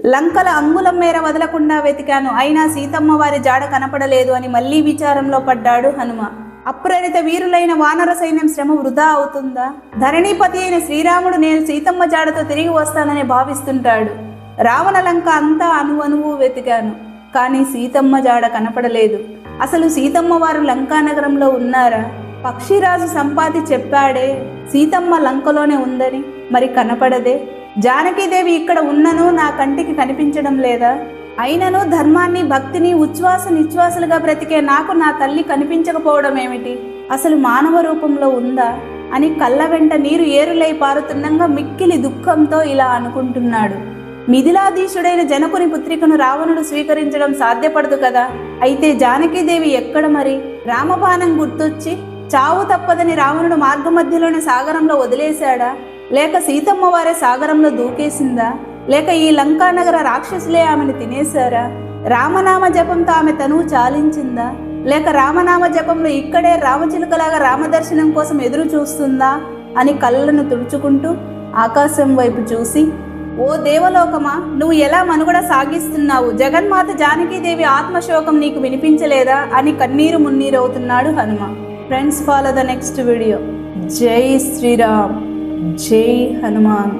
లంకల అంగుళం మేర వదలకుండా వెతికాను, అయినా సీతమ్మ వారి జాడ కనపడలేదు అని మళ్లీ విచారంలో పడ్డాడు హనుమ. అప్రరిత వీరులైన వానర సైన్యం శ్రమ వృధా అవుతుందా? ధరణీపతి అయిన శ్రీరాముడు నేను సీతమ్మ జాడతో తిరిగి వస్తానని భావిస్తుంటాడు. రావణ లంక అంతా అణువణువు వెతికాను, కానీ సీతమ్మ జాడ కనపడలేదు. అసలు సీతమ్మ వారు లంకా నగరంలో ఉన్నారా? పక్షిరాజు సంపాతి చెప్పాడే సీతమ్మ లంకలోనే ఉందని, మరి కనపడదే. జానకీదేవి ఇక్కడ ఉన్నను నా కంటికి కనిపించడం లేదా? అయినను ధర్మాన్ని భక్తిని ఉచ్ఛ్వాస నిశ్వాసలుగా బ్రతికే నాకు నా తల్లి కనిపించకపోవడం ఏమిటి? అసలు మానవ రూపంలో ఉందా అని కళ్ళ వెంట నీరు ఏరులై పారుతుండగా మిక్కిలి దుఃఖంతో ఇలా అనుకుంటున్నాడు. మిథిలాధీశుడైన జనకుని పుత్రికను రావణుడు స్వీకరించడం సాధ్యపడదు కదా. అయితే జానకీదేవి ఎక్కడ మరి? రామబాణం గుర్తొచ్చి చావు తప్పదని రావణుడు మార్గమధ్యలోనే సాగరంలో వదిలేశాడా? లేక సీతమ్మ వారే సాగరంలో దూకేసిందా? లేక ఈ లంకానగర రాక్షసులే ఆమెను తినేశారా? రామనామ జపంతో ఆమె తనువు చాలించిందా? లేక రామనామ జపంలో ఇక్కడే రామచిలుకలాగా రామదర్శనం కోసం ఎదురు చూస్తుందా అని కళ్ళను తుడుచుకుంటూ ఆకాశం వైపు చూసి, ఓ దేవలోకమా, నువ్వు ఎలా మనుగడ సాగిస్తున్నావు? జగన్మాత జానకీదేవి ఆత్మశోకం నీకు వినిపించలేదా అని కన్నీరు మున్నీరవుతున్నాడు Hanuma. Friends, follow the next video. జై శ్రీరామ్, జై హనుమాన్.